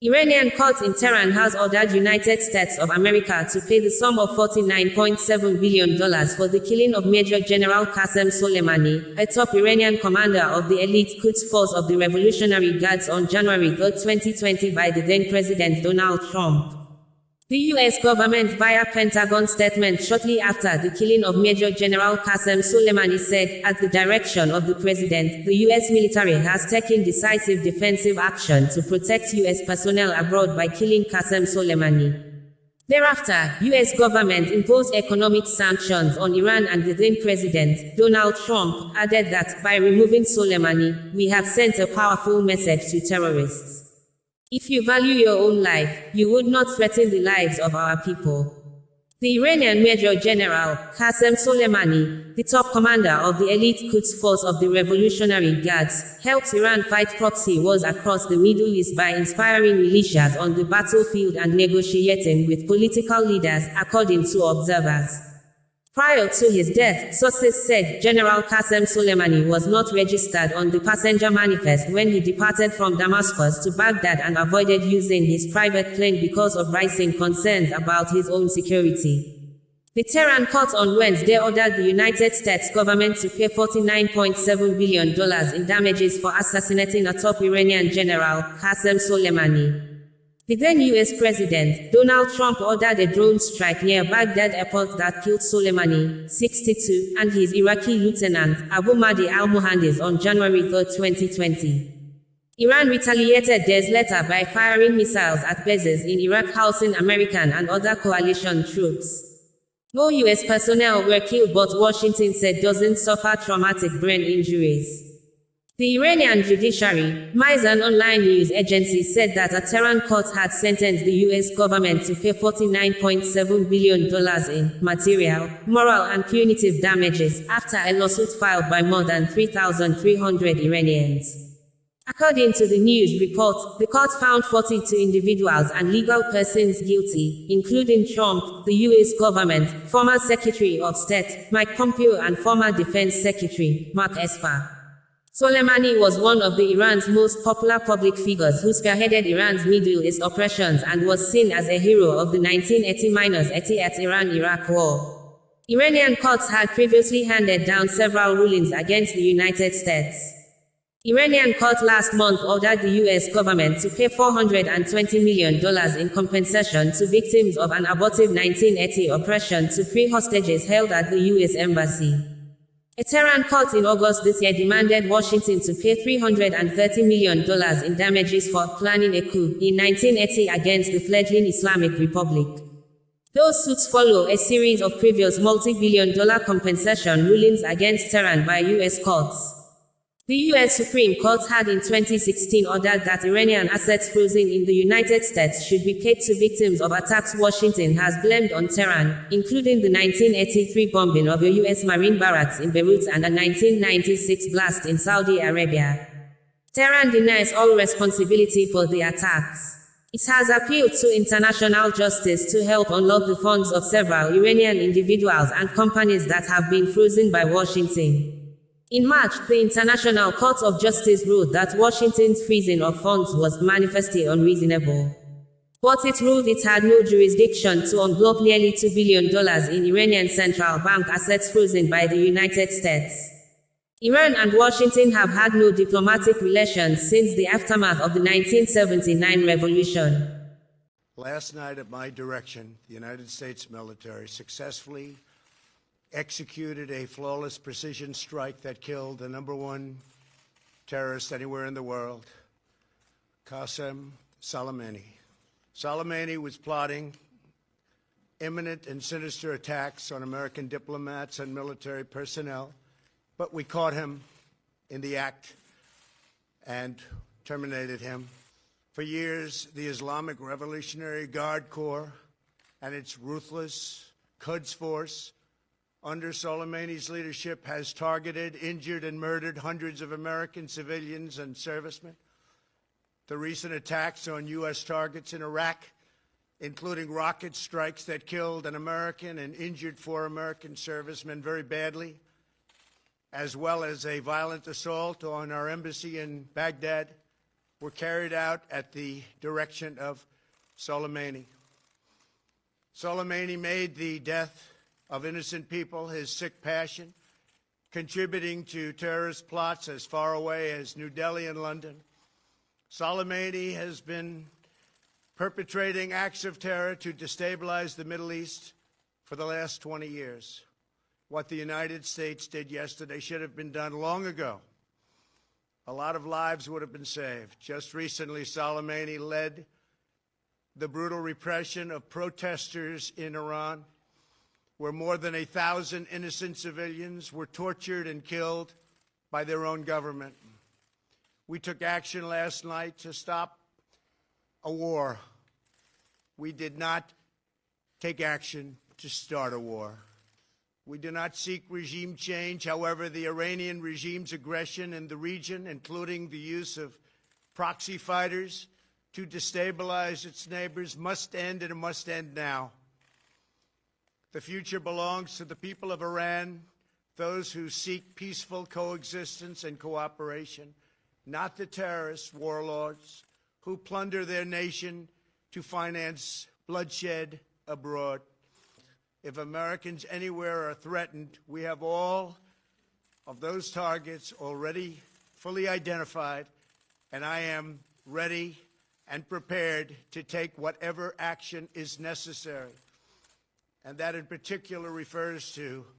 Iranian court in Tehran has ordered United States of America to pay the sum of $49.7 billion for the killing of Major General Qassem Soleimani, a top Iranian commander of the elite Quds Force of the Revolutionary Guards on January 3, 2020 by the then-President Donald Trump. The U.S. government via Pentagon statement shortly after the killing of Major General Qassem Soleimani said, at the direction of the president, the U.S. military has taken decisive defensive action to protect U.S. personnel abroad by killing Qassem Soleimani. Thereafter, U.S. government imposed economic sanctions on Iran and the then-president, Donald Trump, added that, by removing Soleimani, we have sent a powerful message to terrorists. If you value your own life, you would not threaten the lives of our people. The Iranian Major General, Qassem Soleimani, the top commander of the elite Quds Force of the Revolutionary Guards, helped Iran fight proxy wars across the Middle East by inspiring militias on the battlefield and negotiating with political leaders, according to observers. Prior to his death, sources said General Qassem Soleimani was not registered on the passenger manifest when he departed from Damascus to Baghdad and avoided using his private plane because of rising concerns about his own security. The Tehran court on Wednesday ordered the United States government to pay $49.7 billion in damages for assassinating a top Iranian general, Qassem Soleimani. The then U.S. President, Donald Trump, ordered a drone strike near Baghdad airport that killed Soleimani, 62, and his Iraqi lieutenant, Abu Mahdi al-Muhandis on January 3, 2020. Iran retaliated days later by firing missiles at bases in Iraq housing American and other coalition troops. No U.S. personnel were killed, but Washington said dozens suffered traumatic brain injuries. The Iranian judiciary, Mizan online news agency, said that a Tehran court had sentenced the U.S. government to pay $49.7 billion in material, moral and punitive damages after a lawsuit filed by more than 3,300 Iranians. According to the news report, the court found 42 individuals and legal persons guilty, including Trump, the U.S. government, former Secretary of State, Mike Pompeo, and former Defense Secretary, Mark Esper. Soleimani was one of Iran's most popular public figures who spearheaded Iran's Middle East operations and was seen as a hero of the 1980–88 Iran-Iraq War. Iranian courts had previously handed down several rulings against the United States. Iranian court last month ordered the U.S. government to pay $420 million in compensation to victims of an abortive 1980 operation to free hostages held at the U.S. Embassy. A Tehran court in August this year demanded Washington to pay $330 million in damages for planning a coup in 1980 against the fledgling Islamic Republic. Those suits follow a series of previous multi-billion-dollar compensation rulings against Tehran by U.S. courts. The U.S. Supreme Court had in 2016 ordered that Iranian assets frozen in the United States should be paid to victims of attacks Washington has blamed on Tehran, including the 1983 bombing of a U.S. Marine barracks in Beirut and a 1996 blast in Saudi Arabia. Tehran denies all responsibility for the attacks. It has appealed to international justice to help unlock the funds of several Iranian individuals and companies that have been frozen by Washington. In March, the International Court of Justice ruled that Washington's freezing of funds was manifestly unreasonable. But it ruled it had no jurisdiction to unblock nearly $2 billion in Iranian central bank assets frozen by the United States. Iran and Washington have had no diplomatic relations since the aftermath of the 1979 revolution. Last night, at my direction, the United States military successfully executed a flawless precision strike that killed the #1 terrorist anywhere in the world, Qassem Soleimani. Soleimani was plotting imminent and sinister attacks on American diplomats and military personnel, but we caught him in the act and terminated him. For years, the Islamic Revolutionary Guard Corps and its ruthless Quds Force under Soleimani's leadership has targeted, injured, and murdered hundreds of American civilians and servicemen. The recent attacks on U.S. targets in Iraq, including rocket strikes that killed an American and injured 4 American servicemen very badly, as well as a violent assault on our embassy in Baghdad, were carried out at the direction of Soleimani. Soleimani made the death of innocent people his sick passion, contributing to terrorist plots as far away as New Delhi and London. Soleimani has been perpetrating acts of terror to destabilize the Middle East for the last 20 years. What the United States did yesterday should have been done long ago. A lot of lives would have been saved. Just recently, Soleimani led the brutal repression of protesters in Iran, where more than 1,000 innocent civilians were tortured and killed by their own government. We took action last night to stop a war. We did not take action to start a war. We do not seek regime change. However, the Iranian regime's aggression in the region, including the use of proxy fighters to destabilize its neighbors, must end, and it must end now. The future belongs to the people of Iran, those who seek peaceful coexistence and cooperation, not the terrorist warlords who plunder their nation to finance bloodshed abroad. If Americans anywhere are threatened, we have all of those targets already fully identified, and I am ready and prepared to take whatever action is necessary. And that in particular refers to